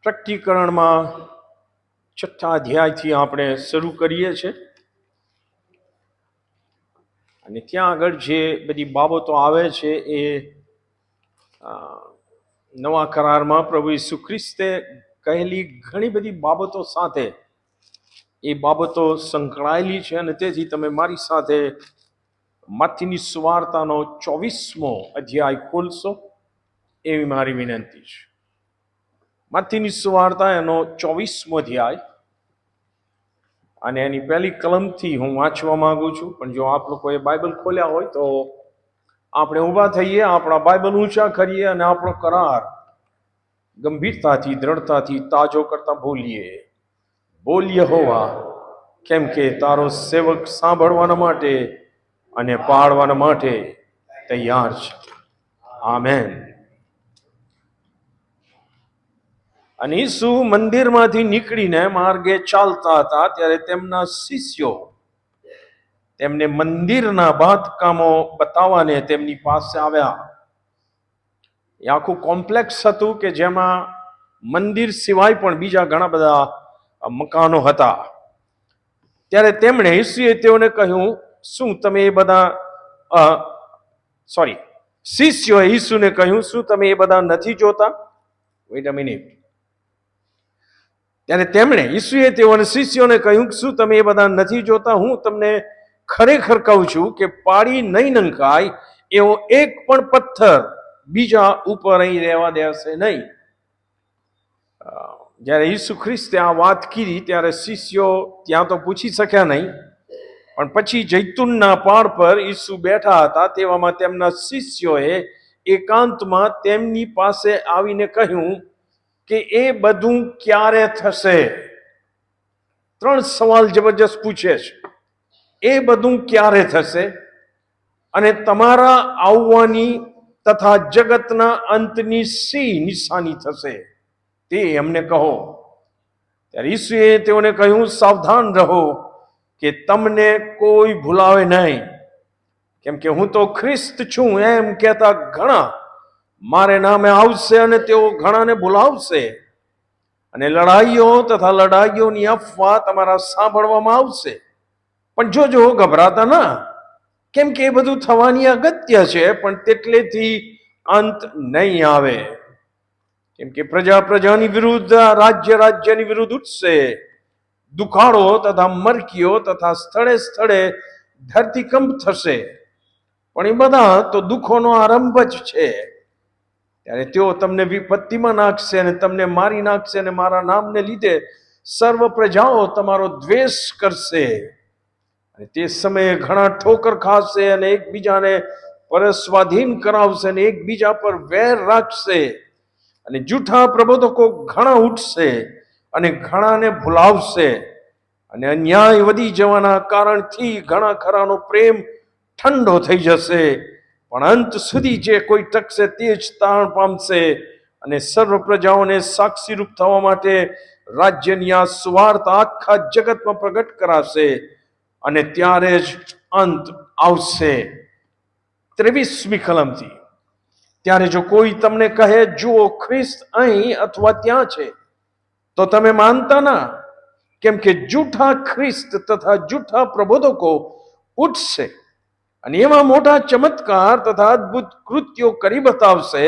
પ્રકટીકરણમાં 6થા અધ્યાયથી આપણે શરૂ કરીએ છીએ અને ત્યાં આગળ જે બધી બાબતો આવે છે એ નવા કરારમાં પ્રભુ ઈસુ ખ્રિસ્તે કહેલી ઘણી બધી બાબતો સાથે એ બાબતો સંકળાયેલી છે અને તેથી તમે મારી સાથે માથીની સુવાર્તાનો 24મો અધ્યાય ખોલશો એવી મારી વિનંતી છે. માથીની સુવાર્તા એનો 24મો અધ્યાય અને એની પહેલી કલમથી હું વાંચવા માંગુ છું. પણ જો આપ લોકોએ બાઇબલ ખોલ્યા હોય તો આપણે ઊભા થઈએ, આપણા બાઇબલ ઊંચા કરીએ અને આપણો કરાર ગંભીરતાથી દ્રઢતાથી તાજો કરતા બોલ યહોવા, કેમ કે તારો સેવક સાંભળવાના માટે અને પાળવાના માટે તૈયાર છે. આમેન. અને ઈસુ મંદિરમાંથી નીકળીને માર્ગે ચાલતા હતા ત્યારે તેમના શિષ્યો તેમને મંદિરના બાંધકામો બતાવવાને તેમની પાસે આવ્યા. એ આખું કોમ્પ્લેક્સ હતું કે જેમાં મંદિર સિવાય પણ બીજા ઘણા બધા મકાનો હતા. ત્યારે તેમણે ઈસુએ તેઓને કહ્યું, શું તમે એ બધા શિષ્યોએ ઈસુને કહ્યું, શું તમે એ બધા નથી જોતા? વેઇટ અ મિનિટ. ત્યારે તેમણે ઈસુએ તેઓને શિષ્યોને કહ્યું, શું તમે એ બધા નથી જોતા? હું તમને ખરેખર કહું છું કે પાડી નહીં નંખાય એવો એક પણ પથ્થર બીજા ઉપર અહીં રહેવા દેશે નહીં. જ્યારે ઈસુ ખ્રિસ્તે આ વાત કીધી ત્યારે શિષ્યો ત્યાં તો પૂછી શક્યા નહીં, પણ પછી જૈતુનના પહાડ પર ઈસુ બેઠા હતા. તેવામાં તેમના શિષ્યોએ એકાંતમાં તેમની પાસે આવીને કહ્યું કે એ બધું ક્યારે થશે? 3 સવાલ જબરજસ્ત પૂછે છે. એ બધું ક્યારે થશે અને તમારા આવવાની તથા જગતના અંતની શી નિશાની થશે તે અમને કહો. ત્યારે ઈસુએ તેઓને કહ્યું, સાવધાન રહો કે તમને કોઈ ભૂલાવે નહીં, કેમ કે હું તો ખ્રિસ્ત છું એમ કહેતા ઘણા મારે નામે આવશે અને તેઓ ઘણાને ભૂલાવશે. અને લડાઈઓ તથા લડાઈઓની અફવા તમારા સાંભળવામાં આવશે, પણ જોજો, ગભરાતા ના, કેમ કે એ બધું થવાની અગત્ય છે, પણ તેટલેથી અંત નહીં આવે. કેમ કે પ્રજા પ્રજાની વિરુદ્ધ, રાજ્ય રાજ્યની વિરુદ્ધ ઉઠશે. દુખાડો તથા મરકીઓ તથા સ્થળે સ્થળે ધરતીકંપ થશે. પણ એ બધા તો દુઃખોનો આરંભ જ છે. ત્યારે તેઓ તમને વિપત્તિમાં નાખશે અને તમને મારી નાખશે અને મારા નામને લીધે સર્વ પ્રજાઓ તમારો દ્વેષ કરશે. અને તે સમયે ઘણા ઠોકર ખાશે અને એકબીજાને પરસ્વાધીન કરાવશે અને એકબીજા પર વેર રાખશે. અને જૂઠા પ્રબોધકો ઘણા ઉઠશે અને ઘણાને ભૂલાવશે. અને અન્યાય વધી જવાના કારણથી ઘણા ખરાનો પ્રેમ ઠંડો થઈ જશે. પણ અંત સુધી જે કોઈ ટકશે તે જ તારણ પામશે. અને સર્વ પ્રજાઓને સાક્ષીરૂપ થવા માટે રાજ્યની આ સુવાર્તા આખા જગતમાં પ્રગટ કરાશે અને ત્યારે જ અંત આવશે. 23મી કલમથી. ત્યારે જો કોઈ તમને કહે, જુઓ, ખ્રિસ્ત અહીં અથવા ત્યાં છે, તો તમે માનતા ના, કેમ કે જૂઠા ખ્રિસ્ત તથા જૂઠા પ્રબોધકો ઉઠશે અને એવા મોટા ચમત્કાર તથા અદ્ભુત કૃત્યો કરી બતાવશે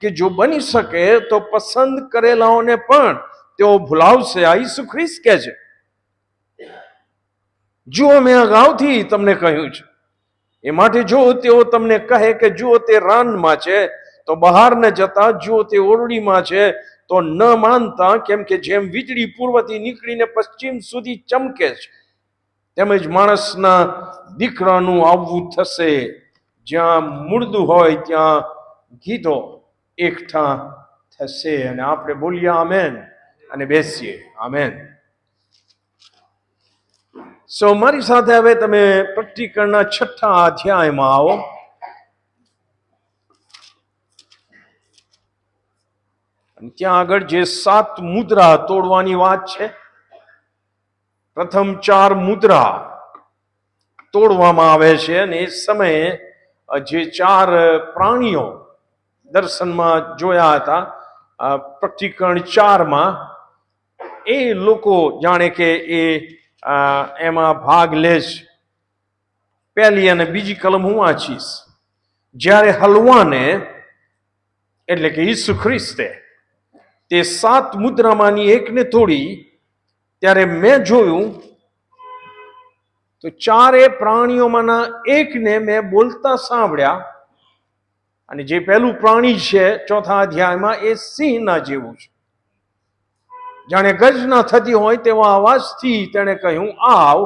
કે જો બની શકે તો પસંદ કરેલાઓને પણ તેઓ ભૂલાવશે. આ ઈસુ ખ્રિસ્ત કહે છે. જુઓ, મેં અગાઉથી તમને કહ્યું છે. એ માટે જો તેઓ તમને કહે કે જુઓ તે રાનમાં છે, તો બહાર ન જતા. જુઓ તે ઓરડીમાં છે, તો ન માનતા, કેમ કે જેમ વીજળી પૂર્વથી નીકળીને પશ્ચિમ સુધી ચમકે છે, તેમજ માણસના દીકરાનું આવવું થશે. જ્યાં મુર્દું હોય ત્યાં ગીધો એકઠા થશે. અને આપણે બોલીએ આમેન અને બેસીએ. આમેન. મારી સાથે હવે તમે પ્રકટીકરણના 6થા અધ્યાયમાં આવો. ત્યાં આગળ જે 7 મુદ્રા તોડવાની વાત છે, પ્રથમ 4 મુદ્રા તોડવામાં આવે છે અને એ સમયે જે 4 પ્રાણીઓ દર્શનમાં જોયા હતા, પ્રકટીકરણ 4માં, એ લોકો જાણે કે એમાં ભાગ લે છે. પહેલી અને બીજી કલમ હું વાંચીશ. જ્યારે હલવાને એટલે કે ઈસુ ખ્રિસ્તે તે 7 મુદ્રામાંની એકને તોડી, ત્યારે મેં જોયું તો 4 પ્રાણીઓમાંના એકને મેં બોલતા સાંભળ્યા. અને જે પહેલું પ્રાણી છે 4થા અધ્યાયમાં, એ સિંહના જેવું છે. જાણે ગર્જના થતી હોય તેવા અવાજથી તેણે કહ્યું, આવ.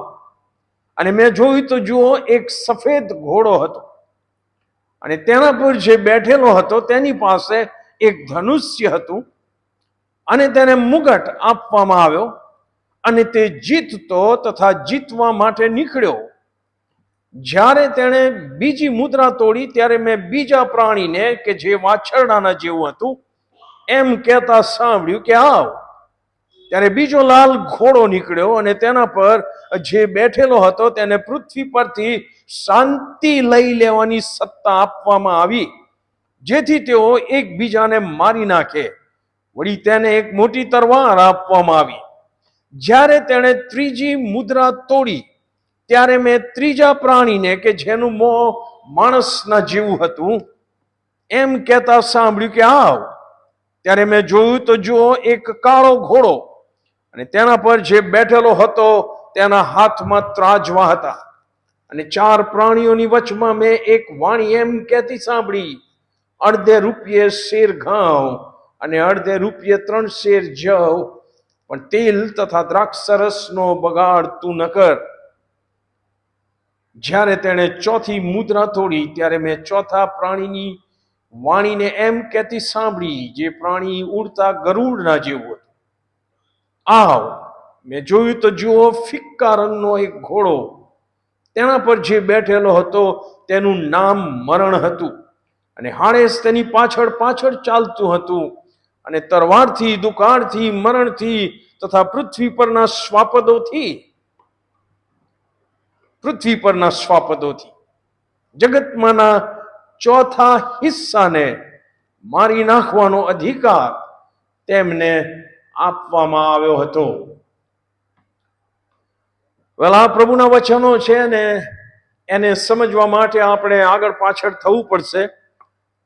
અને મેં જોયું તો જુઓ, એક સફેદ ઘોડો હતો, અને તેના પર જે બેઠેલો હતો તેની પાસે એક ધનુષ્ય હતું, અને તેને મુગટ આપવામાં આવ્યો, અને તે જીતતો તથા જીતવા માટે નીકળ્યો. જ્યારે તેણે બીજી મુદ્રા તોડી, ત્યારે મેં બીજા પ્રાણીને, કે જે વાછરડાના જેવું હતું, એમ કહેતા સાંભળ્યું કે આવ. ત્યારે બીજો લાલ ઘોડો નીકળ્યો, અને તેના પર જે બેઠેલો હતો તેને પૃથ્વી પરથી શાંતિ લઈ લેવાની સત્તા આપવામાં આવી, જેથી તેઓ એકબીજાને મારી નાખે. વળી તેને એક મોટી તરવાર આપવામાં આવી. જ્યારે તેણે ત્રીજી મુદ્રા તોડી, ત્યારે મેં ત્રીજા પ્રાણીને, કે જેનું મોં માણસના જેવું હતું, એમ કહેતા સાંભળ્યું કે આવ. ત્યારે મેં જોયું તો જુઓ, એક કાળો ઘોડો, અને તેના પર જે બેઠેલો હતો તેના હાથમાં ત્રાજવા હતા. અને 4 પ્રાણીઓની વચમાં મેં એક વાણી એમ કહેતી સાંભળી, અડધે રૂપિયે શેર ઘઉં, અને અડધે રૂપિયે 3 શેર જવ, પણ તેલ તથા દ્રાક્ષરસનો બગાડ તું ન કર. જ્યારે તેણે 4થી મુદ્રા તોડી, ત્યારે મેં 4થા પ્રાણીની વાણીને એમ કહેતી સાંભળી, જે પ્રાણી ઉડતા ગરુડના જેવું હતું, આવ. મેં જોયું તો જુઓ, ફિક્કા રંગનો એક ઘોડો, તેના પર જે બેઠેલો હતો તેનું નામ મરણ હતું, અને હાડેસ તેની પાછળ પાછળ ચાલતું હતું, અને તરવારથી, દુકાળથી, મરણથી તથા પૃથ્વી પરના શ્વાપદોથી જગતમાંના 4થા હિસ્સાને મારી નાખવાનો અધિકાર તેમને આપવામાં આવ્યો હતો. આ પ્રભુના વચનો છે, ને એને સમજવા માટે આપણે આગળ પાછળ થવું પડશે,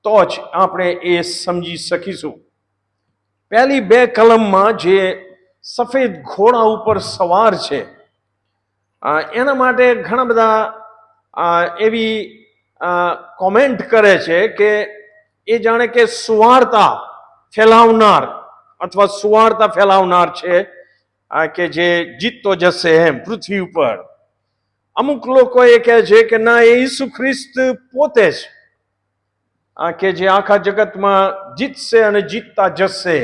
તો જ આપણે એ સમજી શકીશું. પહેલી 2 કલમમાં જે સફેદ ઘોડા ઉપર સવાર છે, એના માટે ઘણા બધા એવી કોમેન્ટ કરે છે કે એ જાણે કે સુવાર્તા ફેલાવનાર અથવા સુવાર્તા ફેલાવનાર છે, કે જે જીતતો જશે એમ પૃથ્વી ઉપર. અમુક લોકો એ કહે છે કે ના, એ ઈસુ ખ્રિસ્ત પોતે જ, કે જે આખા જગતમાં જીતશે અને જીતતા જશે.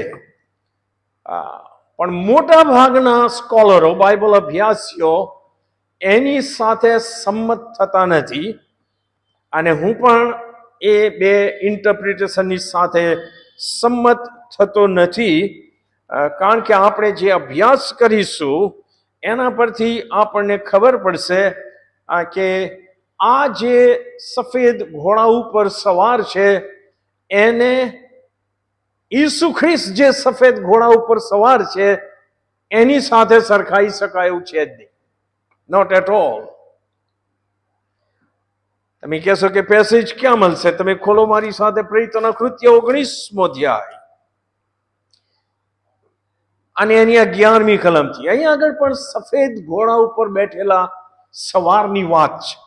પણ મોટા ભાગના સ્કોલરો, બાઇબલ અભ્યાસીઓ એની સાથે સંમત થતા નથી, અને હું પણ એ 2 ઇન્ટરપ્રિટેશનની સાથે સંમત થતો નથી. કારણ કે આપણે જે અભ્યાસ કરીશું એના પરથી આપણને ખબર પડશે કે આ જે સફેદ ઘોડા ઉપર સવાર છે, એને ઈસુ ખ્રિસ્ત જે સફેદ ઘોડા ઉપર સવાર છે એની સાથે સરખાઈ શકાય એવું છે જ નહીં. Not at all. તમે કહેશો કે પેસેજ ક્યાં મળશે? તમે ખોલો મારી સાથે પ્રેરિતોના કૃત્ય 19મો અધ્યાય અને એની 11મી કલમથી. અહીં આગળ પણ સફેદ ઘોડા ઉપર બેઠેલા સવારની વાત છે.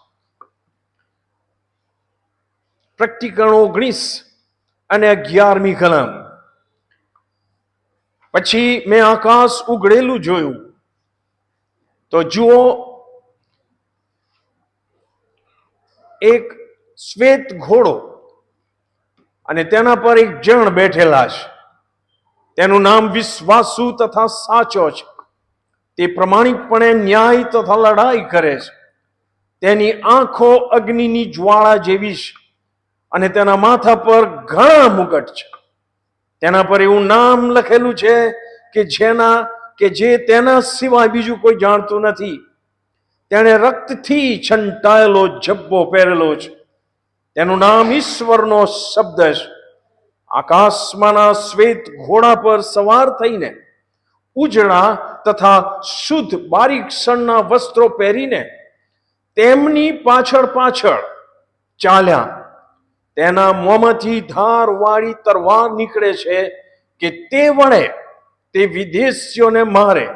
પ્રકટીકરણ 19 અને 11મી કલમ. પછી મેં આકાશ ઉઘડેલું જોયું, તો જુઓ, એક શ્વેત ઘોડો, અને તેના પર એક જણ બેઠેલા છે. તેનું નામ વિશ્વાસુ તથા સાચો છે. તે પ્રમાણિકપણે ન્યાય તથા લડાઈ કરે છે. તેની આંખો અગ્નિની જ્વાળા જેવી છે, અને તેના માથા પર ઘણા મુગટ છે. તેના પર એવું નામ લખેલું છે કે જે તેના સિવાય બીજું કોઈ જાણતું નથી. તેણે રક્તથી છંટાયેલો જબ્બો પહેરેલો છે, તેનું નામ ઈશ્વરનો શબ્દ છે. આકાશમાંના શ્વેત ઘોડા પર સવાર થઈને, ઉજળા તથા શુદ્ધ બારીક શણના વસ્ત્રો પહેરીને તેમની પાછળ પાછળ ચાલ્યા. તેના મોંમાંથી ધારવાળી તલવાર નીકળે છે કે તે વડે તે વિદેશીઓને મારે.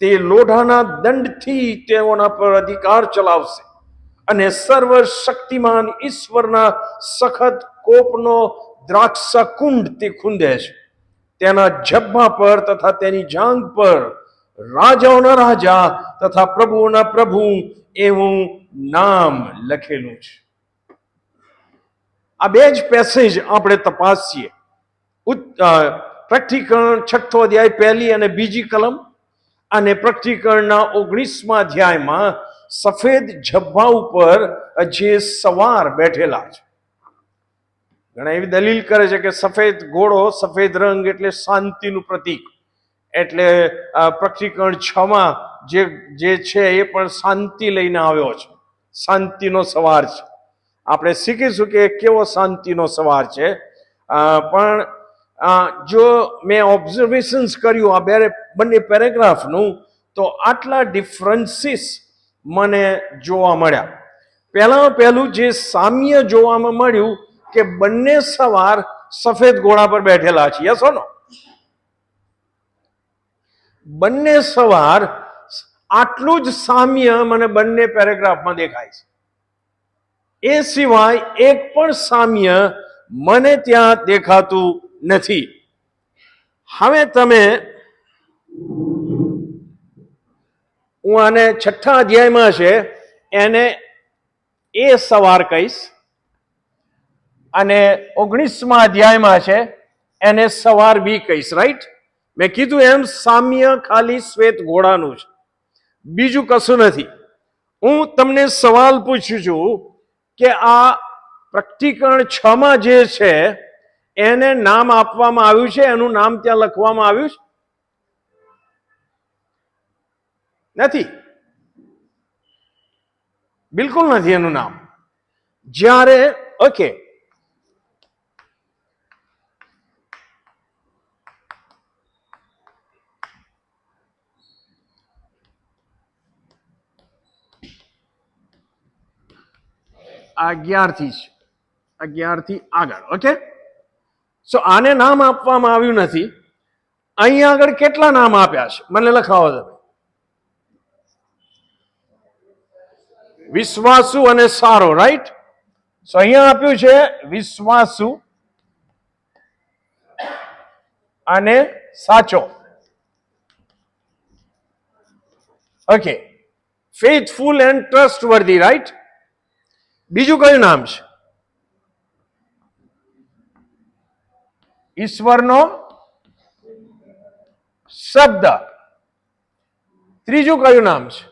તે લોઢાના દંડથી તેઓના પર અધિકાર ચલાવશે અને સર્વશક્તિમાન ઈશ્વરના સખત કોપનો દ્રાક્ષકુંડ તે ખૂંદે છે. તેના જબ્બા પર તથા તેની જાંઘ પર રાજાઓના રાજા તથા પ્રભુઓના પ્રભુ એવું નામ લખેલું છે. આ બે જ પેસેજ આપણે તપાસીએ. પ્રકટીકરણ 6 અધ્યાય 1 અને 2 કલમ અને પ્રકટીકરણના 19મા અધ્યાયમાં સફેદ જબ્બા ઉપર જે સવાર બેઠેલા છે. ઘણા એવી દલીલ કરે છે કે સફેદ ઘોડો, સફેદ રંગ એટલે શાંતિનું પ્રતીક, એટલે પ્રકટીકરણ 6માં જે છે એ પણ શાંતિ લઈને આવ્યો છે, શાંતિનો સવાર છે. આપણે શીખીશું કે કેવો શાંતિનો સવાર છે. પણ જો મેં ઓબ્ઝર્વેશન્સ કર્યું આ બંને પેરેગ્રાફનું, તો આટલા ડિફરન્સીસ મને જોવા મળ્યા. પહેલું જે સામ્ય જોવામાં મળ્યું કે બંને સવાર સફેદ ઘોડા પર બેઠેલા છે. યસ ઓર નો? બંને સવાર, આટલું જ સામ્ય મને બંને પેરેગ્રાફમાં દેખાય છે. એ સિવાય એક પણ સામ્ય મને ત્યાં દેખાતું નથી. હવે તમે, હું આને 6થા અધ્યાયમાં છે એને એ સવાર કહીશ, અને 19મા અધ્યાયમાં છે એને સવાર બી કહીશ. રાઈટ? મેં કીધું એમ સામ્ય ખાલી શ્વેત ઘોડાનું છે, બીજું કશું નથી. હું તમને સવાલ પૂછું છું કે આ પ્રકટીકરણ 6માં જે છે એને નામ આપવામાં આવ્યું છે, એનું નામ ત્યાં લખવામાં આવ્યું છે? નથી, બિલકુલ નથી એનું નામ. જ્યારે ઓકે, આ 11 થી 11 આગળ. ઓકે, સો આને નામ આપવામાં આવ્યું નથી. અહીંયા આગળ કેટલા નામ આપ્યા છે મને લખાવો તમે. વિશ્વાસુ અને સારો. રાઈટ? સો અહીંયા આપ્યું છે વિશ્વાસુ અને સાચો. Okay, faithful and trustworthy. Right? બીજું કયું નામ છે? ઈશ્વરનો શબ્દ. ત્રીજું કયું નામ છે?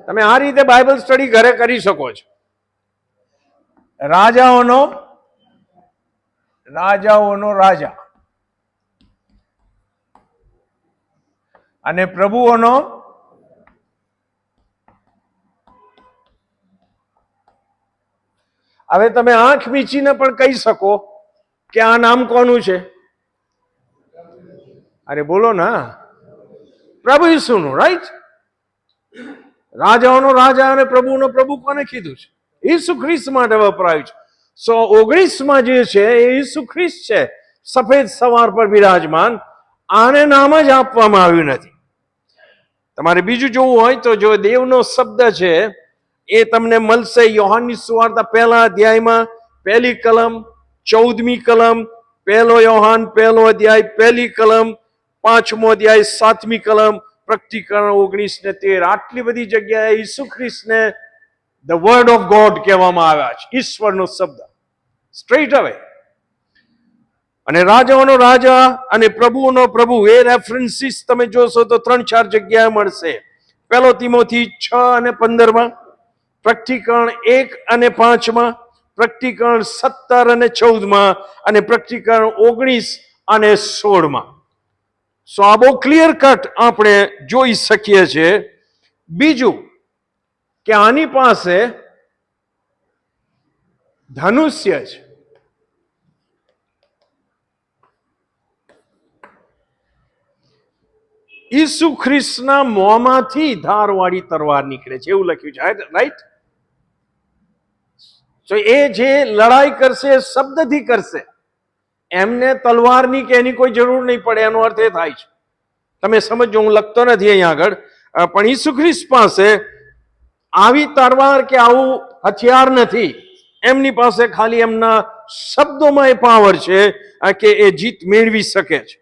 તમે આ રીતે બાઇબલ સ્ટડી ઘરે કરી શકો છો. રાજાઓનો રાજા અને પ્રભુઓનો હવે તમે આંખ મીચીને પણ કહી શકો કે આ નામ કોનું છે? અરે બોલો ના, પ્રભુ ઈસુનું. રાઈટ? રાજાઓનો રાજા અને પ્રભુનો પ્રભુ કોને કીધું છે? ઈસુ ખ્રિસ્ત માટે વપરાયું છે. સો 19માં જે છે એ ઈસુ ખ્રિસ્ત છે, સફેદ સવાર પર બિરાજમાન. આને નામ જ આપવામાં આવ્યું નથી. તમારે બીજું જોવું હોય તો જો દેવનો શબ્દ છે એ તમને મળશે યોહાનની સુવાર્તા 1 અધ્યાયમાં 1 કલમ, 14મી કલમ, 1 યોહાન 1 અધ્યાય 1 કલમ, 5મો અધ્યાય 7મી કલમ, પ્રકટીકરણ 19 ને 13. આટલી બધી જગ્યાએ ઈસુ ખ્રિસ્તને ધ વર્ડ ઓફ ગોડ કહેવામાં આવ્યા છે, ઈશ્વરનો શબ્દ. સ્ટ્રેટ અવે. અને રાજાઓનો રાજા અને પ્રભુઓનો પ્રભુ, એ રેફરન્સીસ તમે જોશો તો 3-4 જગ્યાએ મળશે. 1 તિમોથી 6 અને 15માં, પ્રકટીકરણ 1 અને 5માં, પ્રકટીકરણ 17 અને 14માં, અને પ્રકટીકરણ 19 અને 16માં. સો આ બહુ ક્લિયર કટ આપણે જોઈ શકીએ છીએ. બીજું કે આની પાસે ધનુષ્ય છે. ઈસુ ખ્રિસ્તના મોંમાંથી ધારવાળી તલવાર નીકળે છે એવું લખ્યું છે, રાઈટ? તો એ જે લડાઈ કરશે એ શબ્દથી કરશે, એમને તલવારની કે એની કોઈ જરૂર નહીં પડે. એનો અર્થ એ થાય છે, તમે સમજો, હું લખતો નથી અહીંયા આગળ, પણ ઈસુ ખ્રિસ્ત પાસે આવી તલવાર કે આવું હથિયાર નથી. એમની પાસે ખાલી એમના શબ્દોમાં એ પાવર છે કે એ જીત મેળવી શકે છે.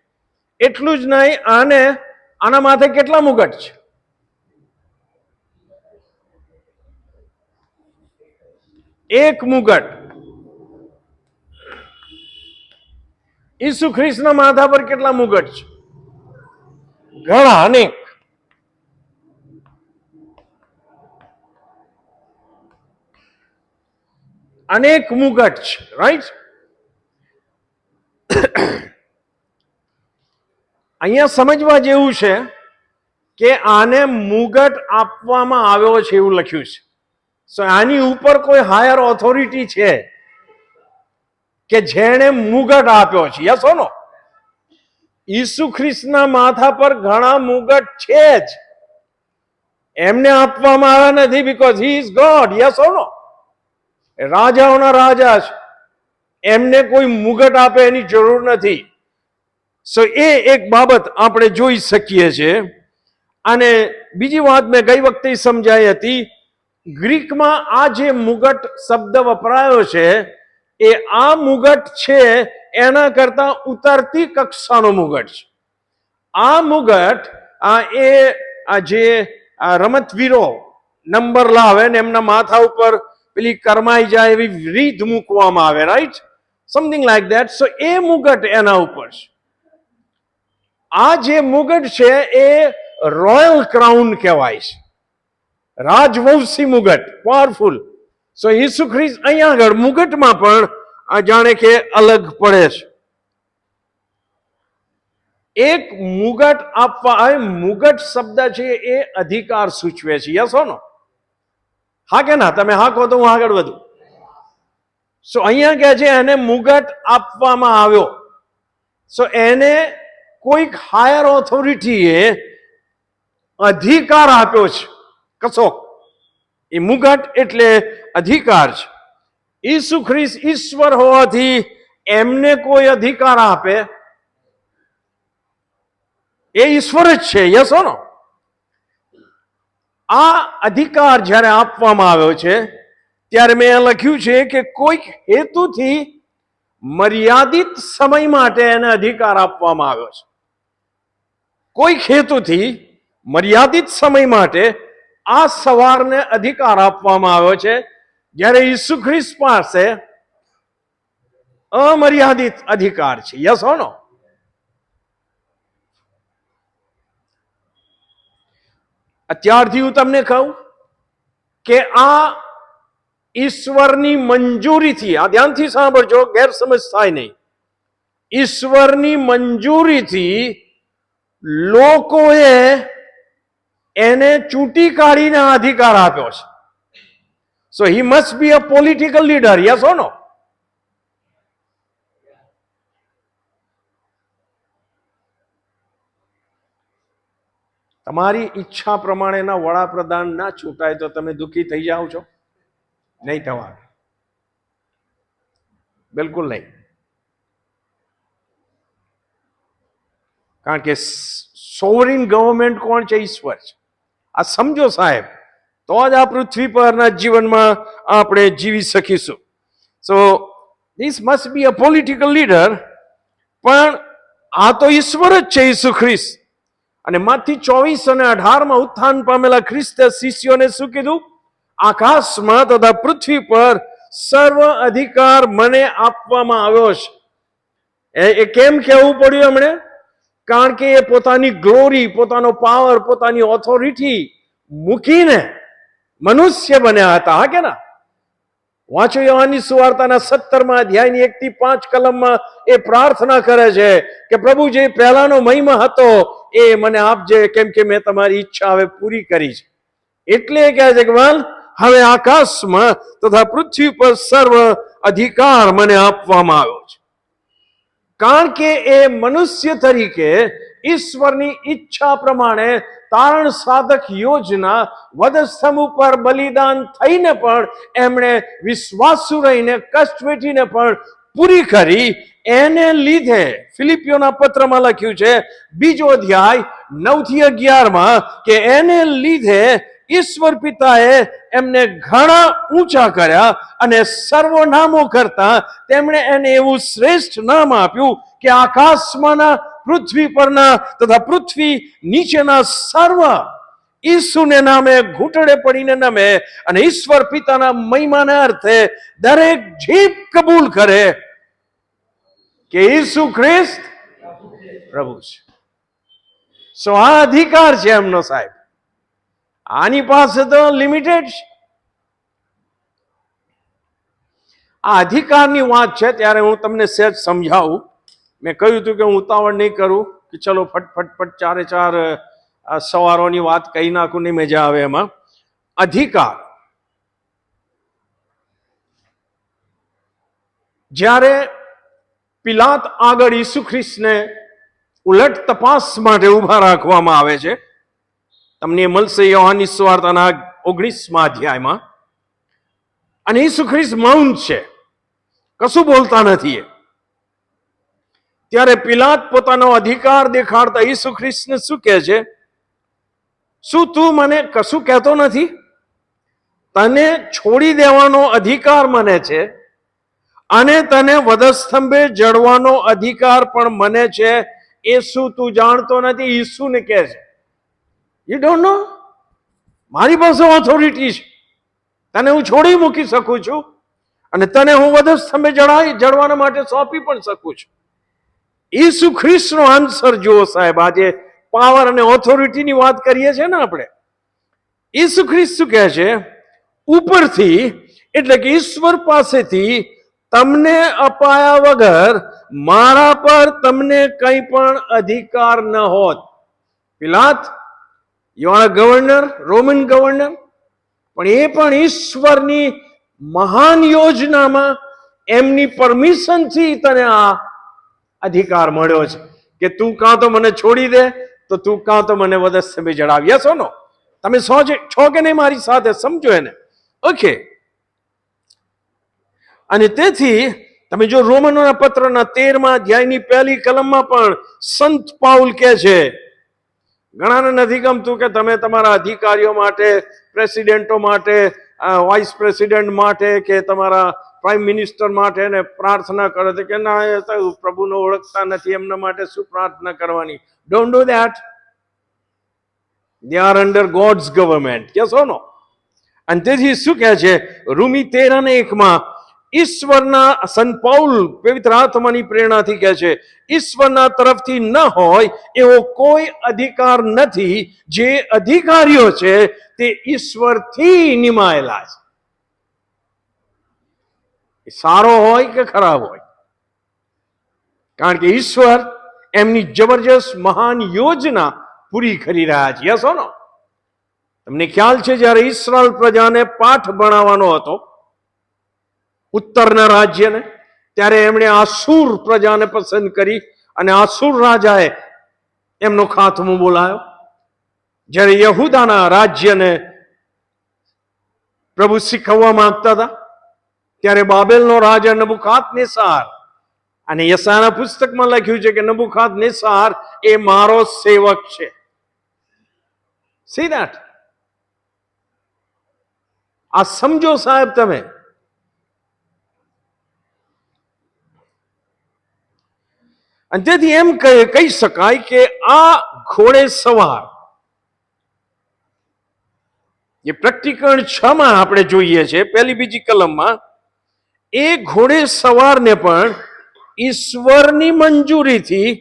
એટલું જ નહીં, આના માથે કેટલા મુગટ છે? એક મુગટ. ઈસુ ખ્રિસ્તના માથા પર કેટલા મુગટ છે? ઘણા, અનેક. અનેક મુગટ છે, રાઈટ? અહીંયા સમજવા જેવું છે કે આને મુગટ આપવામાં આવ્યો છે એવું લખ્યું છે. સો આની ઉપર કોઈ હાયર ઓથોરિટી છે કે જેણે મુગટ આપ્યો છે? યસ ઓર નો? ઈસુ ખ્રિસ્તના માથા પર ઘણા મુગટ છે જ, એમને આપવામાં આવ્યા નથી because he is God. Yes or no? રાજાઓના રાજા છે, એમને કોઈ મુગટ આપે એની જરૂર નથી. સો એ એક બાબત આપણે જોઈ શકીએ છીએ. અને બીજી વાત મેં ગઈ વખતે સમજાઈ હતી, ગ્રીકમાં આ જે મુગટ શબ્દ વપરાયો છે એ આ મુગટ છે એના કરતા ઉતરતી કક્ષાનો મુગટ છે. આ મુગટ આ જે રમતવીરો નંબર લાવે ને એમના માથા ઉપર પેલી કરમાઈ જાય એવી રીત મૂકવામાં આવે, right? Something like that. So એ મુગટ એના ઉપર છે. આ જે મુગટ છે એ રોયલ ક્રાઉન કહેવાય છે, રાજવંશી મુગટ, પાવરફુલ. સો ઈસુ ખ્રિસ્ત અહીંયા આગળ મુગટમાં પણ જાણે કે અલગ પડે છે. એક મુગટ આપવા, મુગટ શબ્દ છે એ અધિકાર સૂચવે છે. યસ ઓર નો? હા કે ના? તમે હા કહો તો હું આગળ વધું. સો અહીંયા કહે છે એને મુગટ આપવામાં આવ્યો. સો એને કોઈક હાયર ઓથોરિટીએ અધિકાર આપ્યો છે કશો. એ મુગટ એટલે અધિકાર છે. ઈસુ ખ્રિસ્ત ઈશ્વર હોવાથી એમને કોઈ અધિકાર આપે? એ ઈશ્વર જ છે. યસ ઓર નો? આ અધિકાર જ્યારે આપવામાં આવ્યો છે ત્યારે મેં લખ્યું છે કે કોઈક હેતુથી મર્યાદિત સમય માટે એને અધિકાર આપવામાં આવ્યો છે. કોઈક હેતુથી મર્યાદિત સમય માટે આ સવારને અધિકાર આપવામાં આવ્યો છે, જ્યારે ઈસુ ખ્રિસ્ત પાસે અમર્યાદિત અધિકાર છે. યસ ઓર નો? અત્યારથી હું તમને કહું કે આ ઈશ્વરની મંજૂરીથી, આ ધ્યાનથી સાંભળજો, ગેરસમજ થાય નહીં. ઈશ્વરની મંજૂરીથી લોકોએ એને ચૂંટી કાઢીને અધિકાર આપ્યો છે. So he must be a political leader. Yes or no? તમારી ઈચ્છા પ્રમાણેના વડાપ્રધાન ના ચૂંટાય તો તમે દુઃખી થઈ જાઓ છો? નહીં થવાનું, બિલકુલ નહીં. કારણ કે સોવરિન ગવર્મેન્ટ કોણ છે? ઈશ્વર છે. આ સમજો સાહેબ, તો જ આ પૃથ્વી પરના જીવનમાં આપણે જીવી શકીશું. So this must be a political leader. પણ આ તો ઈશ્વર જ છે, ઈસુ ખ્રિસ્ત. અને માથી 24 અને 18 ઉત્થાન પામેલા ખ્રિસ્તે શિષ્યોને શું કીધું? આકાશમાં તથા પૃથ્વી પર સર્વ અધિકાર મને આપવામાં આવ્યો છે. એ કેમ કહેવું પડ્યું એમણે? કારણ કે એ પોતાની ગ્લોરી, પોતાનો પાવર, પોતાની ઓથોરિટી મૂકીને મનુષ્ય બન્યા હતા. હા કે ના? વાંચો યોહાનની સુવાર્તાના 17મા અધ્યાયની 1 થી 5 કલમમાં એ પ્રાર્થના કરે છે કે પ્રભુ, જે પહેલાનો મહિમા હતો એ મને આપજે, કેમ કે મેં તમારી ઈચ્છા હવે પૂરી કરી છે. એટલે કહે છે કે હવે આકાશમાં તથા પૃથ્વી પર સર્વ અધિકાર મને આપવામાં આવ્યો છે, કારણ કે એ મનુષ્ય તરીકે ઈશ્વરની ઈચ્છા પ્રમાણે તારણ સાધક યોજના વધસ્તંભ ઉપર બલિદાન થઈને પણ એમણે વિશ્વાસુ રહીને કષ્ટ વેઠીને પણ પૂરી કરી. એને લીધે ફિલિપિયોના પત્રમાં લખ્યું છે 2 અધ્યાય 9-11 કે એને લીધે ઈશ્વર પિતાએ એમને ઘણા ઊંચા કર્યા અને સર્વનામો કરતા તેમણે એને એવું શ્રેષ્ઠ નામ આપ્યું કે આકાશમાંના, પૃથ્વી પરના તથા પૃથ્વી નીચેના સર્વ ઈસુને નામે ઘૂંટડે પડીને નમે અને ઈશ્વર પિતાના મહિમાના અર્થે દરેક જીભ કબૂલ કરે કે ઈસુ ખ્રિસ્ત પ્રભુ છે. સો આ અધિકાર છે એમનો સાહેબ. આની પાસે તો લિમિટેડ છે. આ અધિકારની વાત છે ત્યારે હું તમને સહેજ સમજાવું. મેં કહ્યું હતું કે હું ઉતાવળ નહીં કરું કે ચલો ફટફટ 4 સવારોની વાત કહી નાખું, નહીં મજા આવે એમાં. અધિકાર જ્યારે પિલાત આગળ ઈસુ ખ્રિસ્તને ઉલટ તપાસ માટે ઉભા રાખવામાં આવે છે, તમને મળશે યોહાનની સુવાર્તાના 19મા અધ્યાયમાં. અને ઈસુ ખ્રિસ્ત મૌન છે, કશું બોલતા નથી. ત્યારે પિલાત પોતાનો અધિકાર દેખાડતા ઈસુ ખ્રિસ્તને શું કહે છે? શું તું મને કશું કહેતો નથી? તને છોડી દેવાનો અધિકાર મને છે અને તને વધસ્તંભે જડવાનો અધિકાર પણ મને છે. એ શું તું જાણતો નથી? ઈસુને કહે છે, યુ ડોન્ટ નો? મારી પાસે ઓથોરિટી છે, તને હું છોડી મૂકી શકું છું અને તને હું વધસ્તંભે જડવાના માટે સોંપી પણ શકું છું. ઈસુ ખ્રિસ્તનો આન્સર જુઓ સાહેબ. આજે પાવર અને ઓથોરિટીની વાત કરીએ છીએ ને આપણે. ઈસુ ખ્રિસ્ત શું કહે છે? ઉપરથી, એટલે કે ઈશ્વર પાસેથી તમને અપાયા વગર મારા પર તમને કંઈ પણ અધિકાર ન હોત. Pilate, you are governor, Roman governor, પણ એ પણ ઈશ્વરની મહાન યોજનામાં એમની પરમિશનથી તને આ અધિકાર મળ્યો છે કે તું કાં તો મને છોડી દે તો તું કાં તો મને વધસ્તંભે જડાવ. યસ ઓર નો? તમે છો કે નહીં મારી સાથે? સમજો એને. ઓકે. અને તેથી તમે જો રોમનોના પત્રના 13મા અધ્યાયની 1લી કલમમાં પણ સંત પાઉલ કહે છે, ઘણાને નથી ગમતું કે તમે તમારા અધિકારીઓ માટે, પ્રેસિડેન્ટો માટે, વાઇસ પ્રેસિડેન્ટ માટે કે તમારા પ્રાઇમ મિનિસ્ટર માટે એને પ્રાર્થના કરો છો કે ના, એ તો પ્રભુને ઓળખતા નથી, એમના માટે શું પ્રાર્થના કરવાની? Don't do that. They are under God's government. Yes or no? અને તેથી શું કહે છે રોમી 13:1માં? ઈશ્વરના, સંત પાઉલ પવિત્ર આત્માની પ્રેરણાથી કહે છે, ઈશ્વરના તરફથી ન હોય એવો કોઈ અધિકાર નથી. જે અધિકારીઓ છે તે ઈશ્વરથી નિમાયેલા છે. સારો હોય કે ખરાબ હોય, કારણ કે ઈશ્વર એમની જબરજસ્ત મહાન યોજના પૂરી કરી રહ્યા છે. યસ ઓર નો? તમને ખ્યાલ છે જ્યારે ઈસ્રાયેલ પ્રજાને પાઠ ભણાવવાનો હતો ઉત્તરના રાજ્યને, ત્યારે એમણે આસુર પ્રજાને પસંદ કરી અને આસુર રાજાએ એમનો ખાત્મો બોલાયો. જ્યારે યહૂદાના રાજ્યને પ્રભુ શીખવવા માંગતા હતા ત્યારે બાબેલનો રાજા નબુકાદનેસાર, અને યશાયાના પુસ્તકમાં લખ્યું છે કે નબુકાદનેસાર એ મારો સેવક છે. C that? આ સમજો સાહેબ તમે. અને તેથી એમ કહી શકાય કે આ ઘોડે સવાર, જે પ્રકટીકરણ 6માં આપણે જોઈએ છે 1લી-2જી કલમમાં, એ ઘોડે સવારને પણ ઈશ્વરની મંજૂરીથી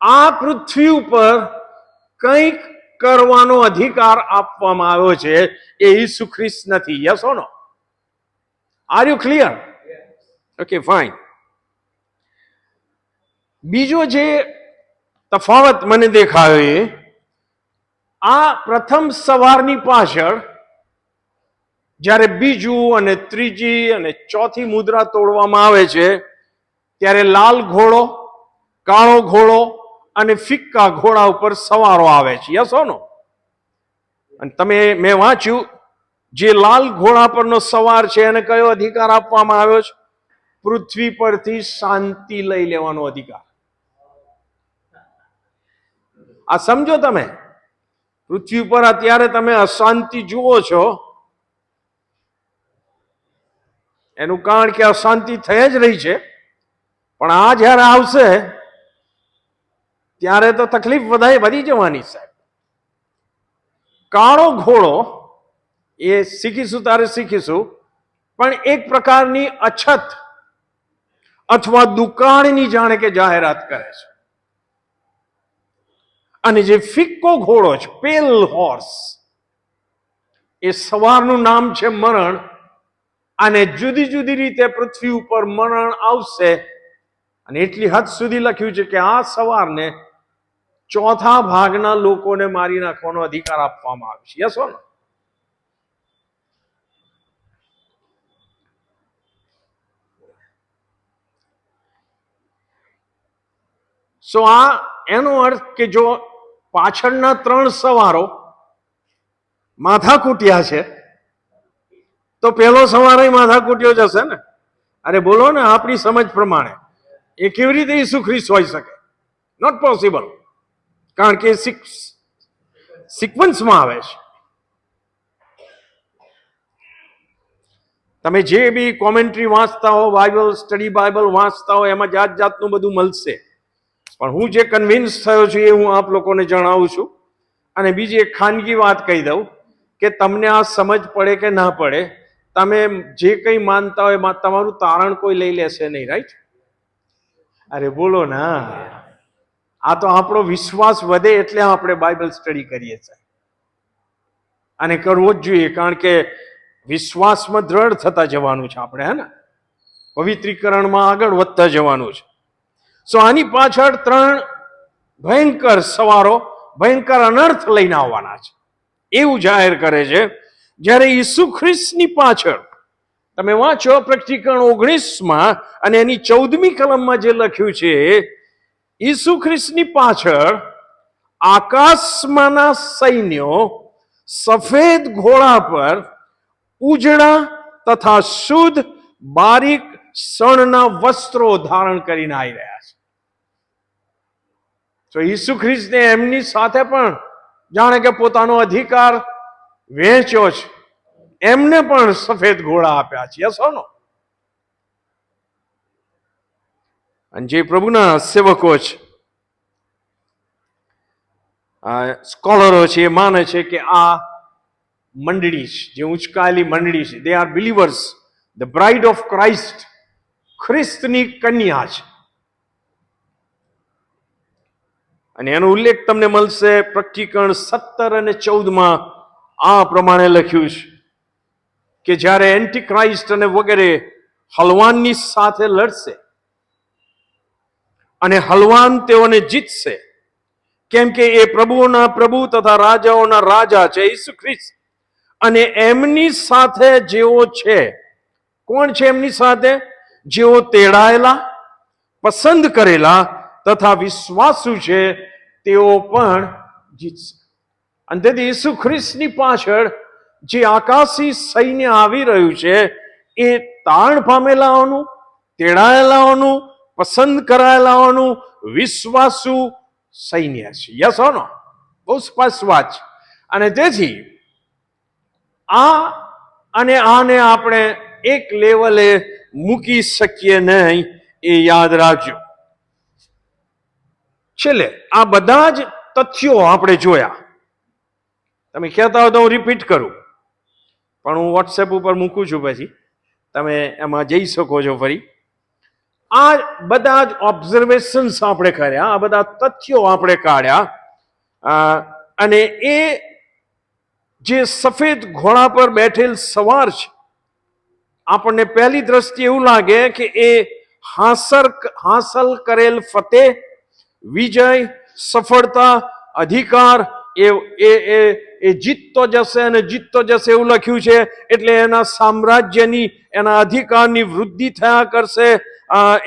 આ પૃથ્વી ઉપર કંઈક કરવાનો અધિકાર આપવામાં આવ્યો છે. એ ઈસુ ખ્રિસ્ત નથી. Yes or no? Are you clear? Okay, fine. બીજો જે તફાવત મને દેખાયો એ આ પ્રથમ સવારની પાછળ જ્યારે બીજું અને ત્રીજી અને ચોથી મુદ્રા તોડવામાં આવે છે ત્યારે લાલ ઘોડો, કાળો ઘોડો અને ફિક્કા ઘોડા ઉપર સવારો આવે છે. Yes no? અને મેં વાંચ્યું, જે લાલ ઘોડા પરનો સવાર છે એને કયો અધિકાર આપવામાં આવ્યો છે? પૃથ્વી પરથી શાંતિ લઈ લેવાનો અધિકાર. આ સમજો તમે, પૃથ્વી પર અત્યારે તમે અશાંતિ જુઓ છો, એનું કારણ કે અશાંતિ થઈ જ રહી છે. પણ આ જયારે આવશે ત્યારે તો તકલીફ વધી જવાની સાહેબ. કાળો ઘોડો એ શીખીશું ત્યારે શીખીશું, પણ એક પ્રકારની અછત અથવા દુકાળની જાણે કે જાહેરાત કરે છે. અને જે ફિક્કો ઘોડો છે, પેલ હોર્સ, એ સવારનું નામ છે મરણ. અને જુદી જુદી રીતે પૃથ્વી ઉપર મરણ આવશે. અને એટલી હદ સુધી લખ્યું છે કે આ સવારને ચોથા ભાગના લોકોને મારી નાખવાનો અધિકાર આપવામાં આવે છે. યસ ને? સો આ એનો અર્થ કે જો પાછળના 3 સવારો માથાકૂટ્યા છે તો પહેલો સવાર માથાકૂટ્યો જશે ને. અરે બોલો ને, આપણી સમજ પ્રમાણે એ કેવી રીતે ઈસુ ખ્રિસ્ત હોઈ શકે? Not possible. કારણ કે સિક્વન્સમાં આવે છે. તમે જે બી કોમેન્ટ્રી વાંચતા હો, બાઇબલ સ્ટડી બાઇબલ વાંચતા હો, એમાં જાત જાતનું બધું મળશે. પણ હું જે કન્વિન્સ થયો છું એ હું આપ લોકોને જણાવું છું. અને બીજી એક ખાનગી વાત કહી દઉં કે તમને આ સમજ પડે કે ના પડે, તમે જે કંઈ માનતા હોય એમાં તમારું તારણ કોઈ લઈ લેશે નહીં. રાઈટ? અરે બોલો ના, આ તો આપણો વિશ્વાસ વધે એટલે આપણે બાઇબલ સ્ટડી કરીએ છીએ. અને કરવો જ જોઈએ, કારણ કે વિશ્વાસમાં દ્રઢ થતા જવાનું છે આપણે, હે ને? પવિત્રીકરણમાં આગળ વધતા જવાનું છે. સો આની પાછળ 3 ભયંકર સવારો, ભયંકર અનર્થ લઈને આવવાના છે એવું જાહેર કરે છે. જ્યારે ઈસુ ખ્રિસ્તની પાછળ તમે વાંચો પ્રકટીકરણ 19 અને એની 14મી કલમમાં જે લખ્યું છે, ઈસુ ખ્રિસ્તની પાછળ આકાશમાંના સૈન્યો સફેદ ઘોડા પર ઉજળા તથા શુદ્ધ બારીક શણના વસ્ત્રો ધારણ કરીને આવી રહ્યા છે. તો ઈસુ ખ્રિસ્તને એમની સાથે પણ જાણે કે પોતાનો અધિકાર વહેંચ્યો છે. એમને પણ સફેદ ઘોડા આપ્યા છે. Yes no? અને જે પ્રભુના સેવકો છે, સ્કોલરો છે, એ માને છે કે આ મંડળી છે, જે ઉંચકાયેલી મંડળી છે, they are believers, the bride of Christ, ખ્રિસ્તની કન્યા છે. અને એનો ઉલ્લેખ તમને મળશે પ્રકટીકરણ 17 અને 14 આ પ્રમાણે લખ્યું છે કે જ્યારે એન્ટી ક્રાઇસ્ટ અને વગેરે હલવાનની સાથે લડશે અને હલવાન તેઓને જીતશે, કેમ કે એ પ્રભુઓના પ્રભુ તથા રાજાઓના રાજા છે, ઈસુ ખ્રિસ્ત. અને એમની સાથે જેઓ છે, કોણ છે એમની સાથે? જેઓ તેડાયેલા, પસંદ કરેલા તથા વિશ્વાસુ છે, તેઓ પણ જીતશે. અને તેથી ઈસુ ખ્રિસ્તની પાછળ જે આકાશી સૈન્ય આવી રહ્યું છે, એ તાણ પામેલાઓનું, તેડાયેલાઓનું, પસંદ કરાયેલાઓનું વિશ્વાસુ સૈન્ય છે. Yes no? બહુ સ્પષ્ટ વાત છે. અને તેથી આને આપણે એક લેવલે મૂકી શકીએ નહીં, એ યાદ રાખજો. છેલ્લે આ બધા જ તથ્યો આપણે જોયા. તમે કહેતા હો તો હું રિપીટ કરું, પણ હું વોટ્સએપ ઉપર મૂકું છું, પછી તમે એમાં જઈ શકો છો ફરી. આ બધા જ ઓબ્ઝર્વેશન્સ આપણે કર્યા, આ બધા તથ્યો આપણે કાઢ્યા. અને એ જે સફેદ ઘોડા પર બેઠેલ સવાર છે, આપણને પહેલી દ્રષ્ટિએ એવું લાગે કે એ હાંસલ કરેલ ફતેહ, વિજય, સફળતા, અધિકાર એ જીતતો જશે અને જીતતો જશે એવું લખ્યું છે, એટલે એના સામ્રાજ્યની, એના અધિકારની વૃદ્ધિ થયા કરશે.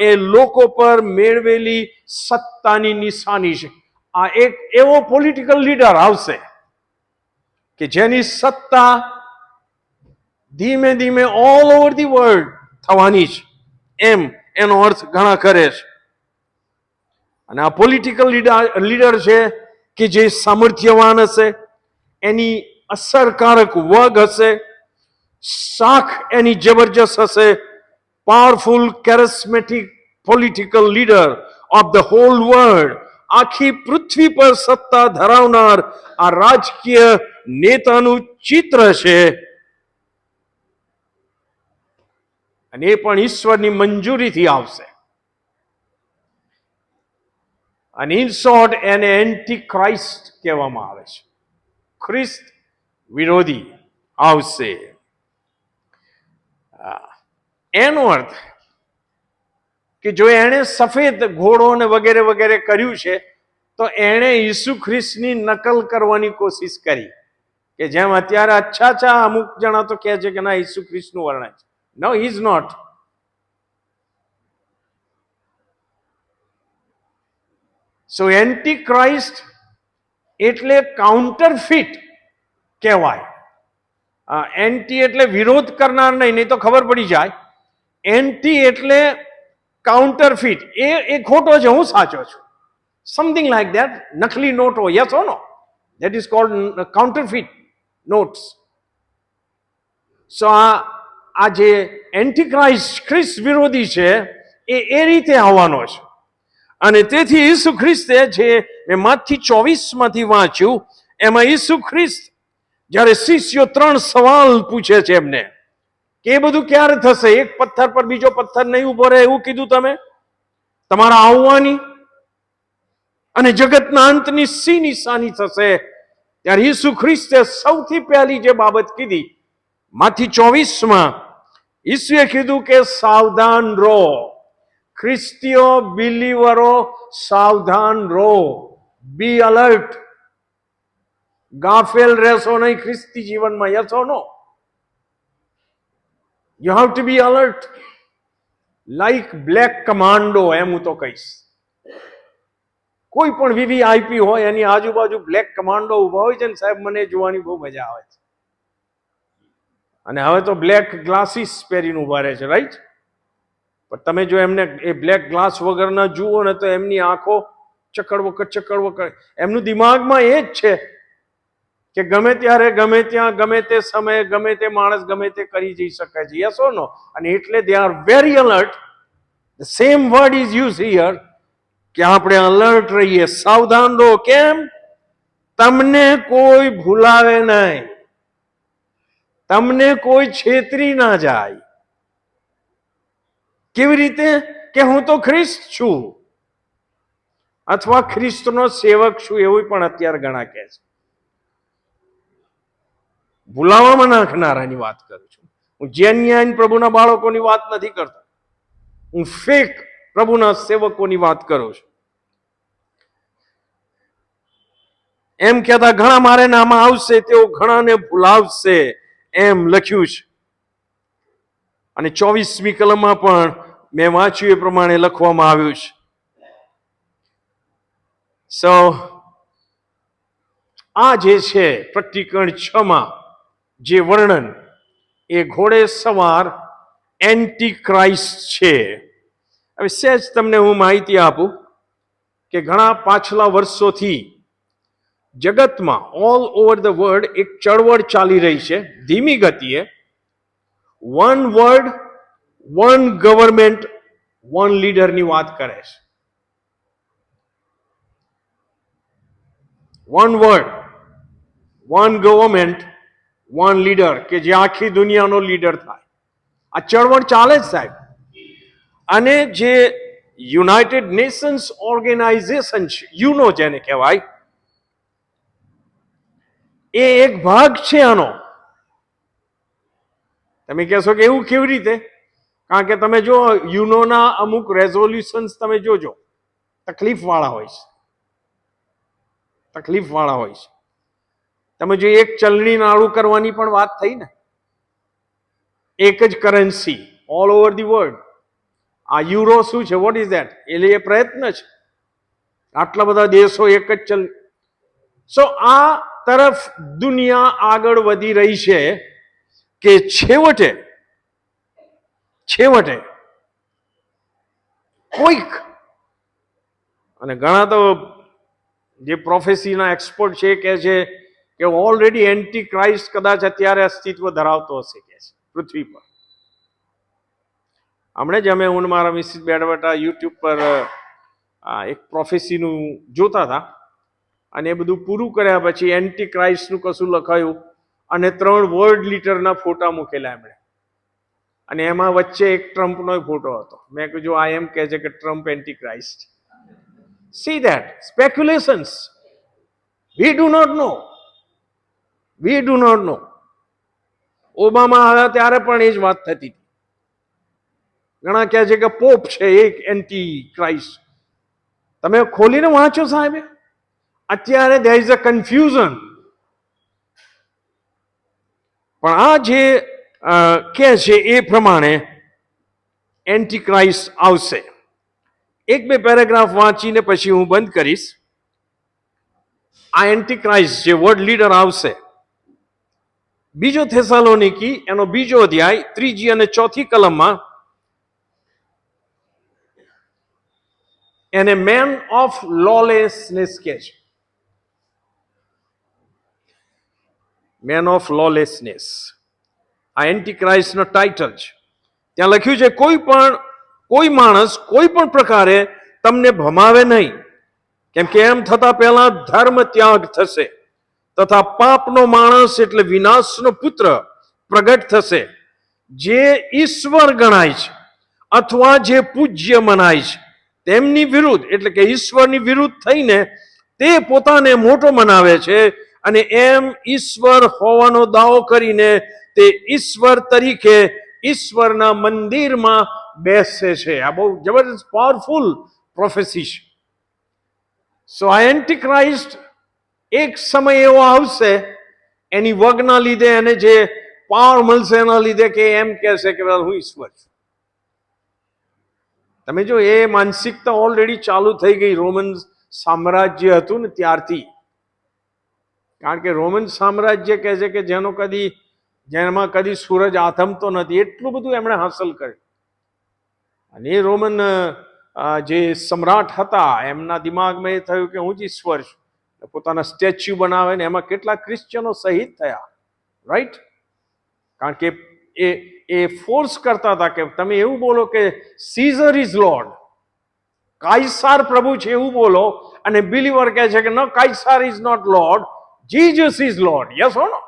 એ લોકો પર મેળવેલી સત્તાની નિશાની છે. આ એક એવો પોલિટિકલ લીડર આવશે કે જેની સત્તા ધીમે ધીમે ઓલ ઓવર ધી વર્લ્ડ થવાની છે, એમ એનો અર્થ ઘણા કરે છે. અને આ પોલિટિકલ લીડર છે કે જે સામર્થ્યવાન હશે, એની અસરકારક વગ હશે, શાખ એની જબરજસ્ત હશે. Powerful charismatic political leader of the whole world, આખી પૃથ્વી પર સત્તા ધરાવનાર આ રાજકીય નેતાનું ચિત્ર છે. અને એ પણ ઈશ્વરની મંજૂરીથી આવશે. અને ઇન શોર્ટ એને એન્ટી ક્રાઇસ્ટ કહેવામાં આવે છે. ખ્રિસ્ત વિરોધી આવશે. એનો અર્થ કે જો એણે સફેદ ઘોડો ને વગેરે વગેરે કર્યું છે, તો એણે ઈસુ ખ્રિસ્તની નકલ કરવાની કોશિશ કરી. કે જેમ અત્યારે અચ્છા અમુક જણા તો કહે છે કે ના, ઈસુ ખ્રિસ્તનું વર્ણન છે. No, he is not. So antichrist એટલે કાઉન્ટરફિટ કહેવાય. એન્ટી એટલે વિરોધ કરનાર નહીં તો ખબર પડી જાય. એન્ટી એટલે કાઉન્ટરફિટ, એ ખોટો છે, હું સાચો છું. Something like that. નકલી નોટો, yes or no, that is called counterfeit notes. So આ જે એન્ટી ક્રાઇસ્ટ, ખ્રિસ્ત વિરોધી છે, એ રીતે આવવાનો છે. અને તેથી ઈસુ ખ્રિસ્તે, જે મેં માથી 24 વાંચ્યું, એમાં ઈસુ ખ્રિસ્ત જ્યારે શિષ્યો 3 સવાલ પૂછે છે એમને કે એ બધું ક્યારે થશે? એક પથ્થર પર બીજો પથ્થર નહીં ઉભો રહે એવું કીધું તમે, તમારા આવવાની અને જગતના અંતની સી નિશાની થશે? ત્યારે ઈસુ ખ્રિસ્તે સૌથી પહેલી જે બાબત કીધી, માથી 24 ઈસુએ કીધું કે સાવધાન રહો. ખ્રિસ્તીઓ, બિલીવરો, સાવધાન રહો. બી અલર્ટ. ગાફેલ રહેશો નહીં ખ્રિસ્તી જીવનમાં. Yes or no? You have to be alert, like black commando, એમ હું તો કહીશ. કોઈ પણ વીવીઆઈપી હોય, એની આજુબાજુ બ્લેક કમાન્ડો ઉભા હોય છે ને સાહેબ, મને જોવાની બહુ મજા આવે છે. અને હવે તો બ્લેક ગ્લાસીસ પહેરીને ઉભા રહે છે, રાઈટ? પણ તમે જો એમને એ બ્લેક ગ્લાસ વગરના જુઓ ને, તો એમની આંખો ચકડવકડ. એમનું દિમાગમાં એ જ છે કે ગમે ત્યારે, ગમે ત્યાં, ગમે તે સમયે, ગમે તે માણસ ગમે તે કરી જઈ શકે છે. Yes or no? અને એટલે they are very alert. The same word is use here કે આપણે અલર્ટ રહીએ, સાવધાન રહો. કેમ? તમને કોઈ ભૂલાવે નહીં, તમને કોઈ છેતરી ના જાય. કેવી રીતે? કે હું તો ખ્રિસ્ત છું, અથવા ખ્રિસ્તનો સેવક છું, એવું પણ અત્યારે ઘણા કહે છે. ભૂલાવામાં નાખનારાની વાત કરું છું. હું જેન્યુઇન પ્રભુના બાળકોની વાત નથી કરતો, હું ફેક પ્રભુના સેવકોની વાત કરું છું. એમ કહેતા ઘણા મારે નામાં આવશે, તેઓ ઘણાને ભૂલાવશે, એમ લખ્યું છે. અને 24મી કલમમાં પણ મેં વાંચ્યું એ પ્રમાણે લખવામાં આવ્યું છે. સો આ જે છે પ્રકટીકરણ 6 જે વર્ણન, એ ઘોડે સવાર એન્ટી ક્રાઇસ્ટ છે. હવે સહેજ તમને હું માહિતી આપું કે ઘણા પાછલા વર્ષોથી જગતમાં ઓલ ઓવર ધ વર્લ્ડ એક ચળવળ ચાલી રહી છે, ધીમી ગતિએ. વન વર્લ્ડ, વન ગવર્મેન્ટ, વન લીડરની વાત કરે છે. One world, one government, one leader, કે જે આખી દુનિયાનો લીડર થાય. આ ચળવળ ચાલે જ સાહેબ. અને જે યુનાઇટેડ નેશન્સ ઓર્ગેનાઇઝેશન છે, યુનો જેને કહેવાય, એ એક ભાગ છે આનો. તમે કહેશો કે એવું કેવી રીતે? કારણ કે તમે જો યુનોના અમુક રેઝોલ્યુશન્સ તમે જોજો, તકલીફ વાળા હોય છે. તમે જો એક ચલણી નાણું કરવાની પણ વાત થઈ ને, એક જ currency all over the world. આ યુરો શું છે? What is that? એટલે એ પ્રયત્ન છે. આટલા બધા દેશો એક જ ચલ. સો આ તરફ દુનિયા આગળ વધી રહી છે કે છેવટે કોઈક, અને ઘણા તો જે પ્રોફેસીના એક્સપર્ટ છે કે છે કે ઓલરેડી એન્ટી ક્રાઇસ્ટ કદાચ અત્યારે અસ્તિત્વ ધરાવતો હશે કે છે પૃથ્વી પર. હમણાં જ અમે હું મારા મિસિસ બેઠા યુટ્યુબ પર એક પ્રોફેસીનું જોતા હતા, અને એ બધું પૂરું કર્યા પછી એન્ટી ક્રાઇસ્ટનું કશું લખાયું અને 3 વર્લ્ડ લીડરના ફોટા મૂકેલા એમણે, અને એમાં વચ્ચે એક ટ્રમ્પનો ફોટો હતો. મેં કીધું આ એમ કહે છે કે Trump antichrist. See that speculations. We do not know. Obama આવ્યા ત્યારે પણ એ જ વાત થતી હતી. ઘણા કહે છે કે પોપ છે એક એન્ટી ક્રાઇસ્ટ. તમે ખોલીને વાંચો સાહેબ, અત્યારે there is a confusion. પણ આ જે કહે છે એ પ્રમાણે એન્ટી ક્રાઇસ્ટ આવશે. 1-2 પેરેગ્રાફ વાંચીને પછી હું બંધ કરીશ. આ એન્ટી ક્રાઇસ્ટ જે વર્લ્ડ લીડર આવશે, 2 થેસાલોનિકી એનો 2 અધ્યાય 3 અને 4 કલમમાં એને મેન ઓફ લોલેસનેસ કહે છે. મેન ઓફ લોલેસનેસ આ એન્ટી ક્રાઇસ્ટનો ટાઇટલ છે. ત્યાં લખ્યું છે કોઈ માણસ કોઈ પણ પ્રકારે તમને ભમાવે નહીં, કેમ કે એમ થતા પહેલા ધર્મ ત્યાગ થશે તથા પાપનો માણસ એટલે વિનાશનો પુત્ર પ્રગટ થશે, જે ઈશ્વર ગણાય છે અથવા જે પૂજ્ય મનાય છે તેમની વિરુદ્ધ, એટલે કે ઈશ્વરની વિરુદ્ધ થઈને તે પોતાને મોટો મનાવે છે અને એમ ઈશ્વર હોવાનો દાવો કરીને તે ઈશ્વર તરીકે ઈશ્વરના મંદિરમાં બેસે છે. આ બહુ જબરદસ્ત પાવરફુલ પ્રોફેસી છે. સો આ એન્ટી ક્રાઇસ્ટ એક સમય એવો આવશે, એની વગના લીધે એને જે પાવર મળશે એના લીધે કે એમ કહેશે કે હું ઈશ્વર છું. તમે જો એ માનસિકતા ઓલરેડી ચાલુ થઈ ગઈ રોમન સામ્રાજ્ય હતું ને ત્યારથી. કારણ કે રોમન સામ્રાજ્ય કહે છે કે જેમાં કદી સૂરજ આથમતો નથી, એટલું બધું એમણે હાંસલ કર્યું. અને એ રોમન જે સમ્રાટ હતા એમના દિમાગમાં એ થયું કે હું જ ઈશ્વર છું. પોતાના સ્ટેચ્યુ બનાવે ને એમાં કેટલા ક્રિશ્ચનો શહીદ થયા, રાઈટ? કારણ કે એ ફોર્સ કરતા હતા કે તમે એવું બોલો કે સીઝર ઇઝ લોર્ડ, કાઇસાર પ્રભુ છે એવું બોલો, અને બિલીવર કહે છે કે no, Caesar is not lord, Jesus is lord. Yes or no?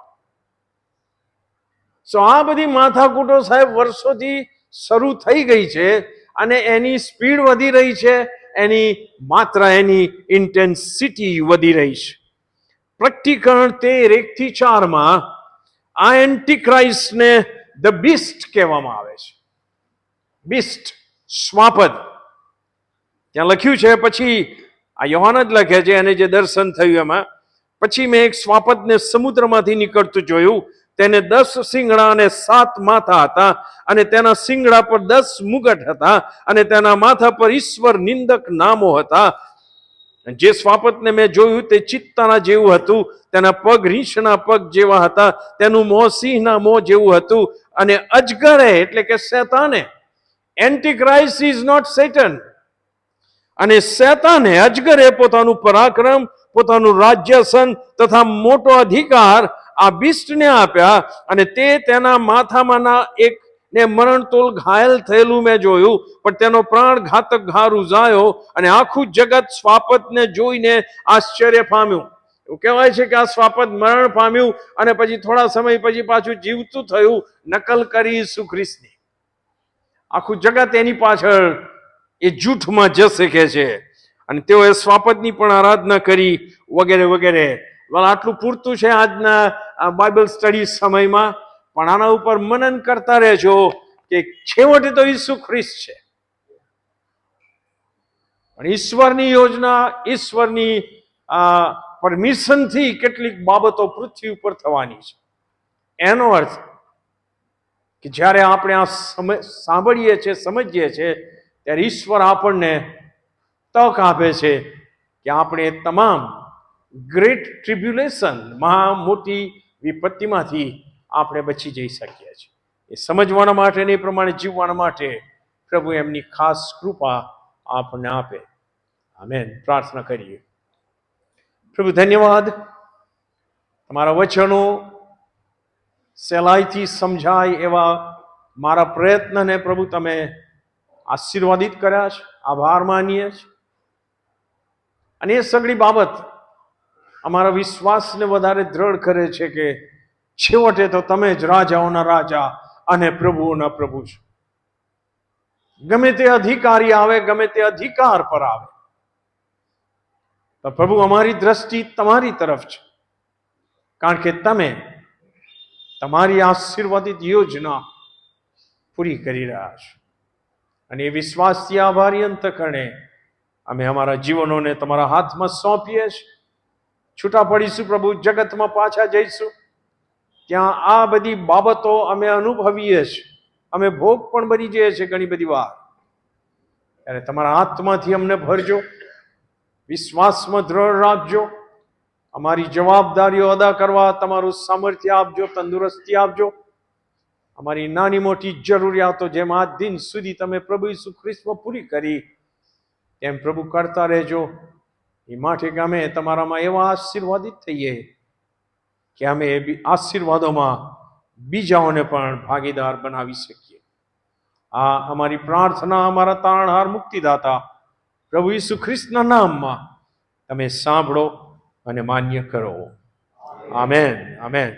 So આ બધી માથાકૂટો સાહેબ વર્ષોથી શરૂ થઈ ગઈ છે, અને એની સ્પીડ વધી રહી છે, એની માત્રા, એની ઇન્ટેન્સિટી વધી રહી છે. પ્રકટીકરણ 13:1-4 આ એન્ટી ક્રાઇસ્ટને ધ બીસ્ટ કહેવામાં આવે છે. બીસ્ટ, શ્વાપદ. ત્યાં લખ્યું છે, પછી આ યોહાન જ લખે છે, એને જે દર્શન થયું એમાં, પછી મેં એક શ્વાપદને સમુદ્રમાંથી નીકળતું જોયું. તેને 10 શિંગડા અને 7 માથા હતા, અને તેના શિંગડા પર 10 મુગટ હતા, અને તેના માથા પર ઈશ્વર નિંદક નામો હતા. જે શ્વાપદને મેં જોયું તે ચિત્તાના જેવું હતું, તેના પગ રીંછના પગ જેવા હતા, તેનું મોં સિંહના મોં જેવું હતું, અને અજગરે એટલે કે શેતાને, એન્ટી ક્રાઇસ્ટ ઇઝ નોટ સેટન, અને શેતાને, અજગરે પોતાનું પરાક્રમ, પોતાનું રાજ્યસન તથા મોટો અધિકાર આ બીસ્ટને આપ્યા, અને તે તેના માથામાંના એકને મરણતોલ ઘાયલ થયેલું મેં જોયું, પણ તેનો પ્રાણ ઘાતક ઘા રૂઝાયો, અને આખું જગત શ્વાપદને જોઈને આશ્ચર્ય પામ્યું. એવું કહેવાય છે કે આ શ્વાપદ મરણ પામ્યું અને પછી થોડા સમય પછી પાછું જીવતું થયું, નકલ કરી ઈસુ ખ્રિસ્તની. આખું જગત એની પાછળ એ જૂઠમાં જશે કે છે, અને તેઓએ શ્વાપદની પણ આરાધના કરી વગેરે વગેરે. આટલું પૂરતું છે આજના બાઇબલ સ્ટડી સમયમાં, પણ આના ઉપર મનન કરતા રહેજો કે છેવટે તો ઈસુ ખ્રિસ્ત છે. પણ ઈશ્વરની યોજના, ઈશ્વરની પરમિશનથી કેટલીક બાબતો પૃથ્વી ઉપર થવાની છે. એનો અર્થ કે જ્યારે આપણે આ સાંભળીએ છીએ, સમજીએ છીએ, ત્યારે ઈશ્વર આપણને તક આપે છે કે આપણે તમામ ગ્રેટ ટ્રિબ્યુલેશન, મહા મોટી વિપત્તિમાંથી આપણે બચી જઈ શકીએ છીએ. એ સમજવાના માટે ને એ પ્રમાણે જીવવાના માટે પ્રભુ એમની ખાસ કૃપા આપણને આપે. આમેન. પ્રાર્થના કરીએ. પ્રભુ ધન્યવાદ, તમારા વચનો સહેલાઈથી સમજાય એવા મારા પ્રયત્નને પ્રભુ તમે આશીર્વાદિત કર્યા છે. આભાર માનીએ છીએ. અને એ સગળી બાબત અમારા વિશ્વાસને વધારે દ્રઢ કરે છે કે છેવટે તો તમે જ રાજાઓના રાજા અને પ્રભુઓના પ્રભુ છો. ગમે તે અધિકારી આવે, ગમે તે અધિકાર પર આવે, તો પ્રભુ અમારી દ્રષ્ટિ તમારી તરફ છે, કારણ કે તમે તમારી આશીર્વાદિત યોજના પૂરી કરી રહ્યા છો. અને એ વિશ્વાસથી આભારી અંતઃકરણે અમે અમારા જીવનોને તમારા હાથમાં સોંપીએ છીએ. છૂટા પડીશું પ્રભુ, જગતમાં પાછા જઈશું, ત્યાં આ બધી બાબતો અમે અનુભવીએ છીએ, અમે ભોગ પણ બની જઈએ છીએ ઘણી બધી વાર. ત્યારે તમારા આત્માથી અમને ભરજો, વિશ્વાસમાં દ્રઢ રાખજો, અમારી જવાબદારીઓ અદા કરવા તમારું સામર્થ્ય આપજો, તંદુરસ્તી આપજો. અમારી નાની મોટી જરૂરિયાતો જેમ આજ દિન સુધી તમે પ્રભુ ઈસુ ખ્રિસ્તમાં પૂરી કરી, તેમ પ્રભુ કરતા રહેજો. એ માટે કે અમે તમારામાં એવા આશીર્વાદિત થઈએ કે અમે એ આશીર્વાદોમાં બીજાઓને પણ ભાગીદાર બનાવી શકીએ. આ અમારી પ્રાર્થના અમારા તારણહાર મુક્તિદાતા પ્રભુ ઈસુ ખ્રિસ્તના નામમાં તમે સાંભળો અને માન્ય કરો. આમેન. આમેન.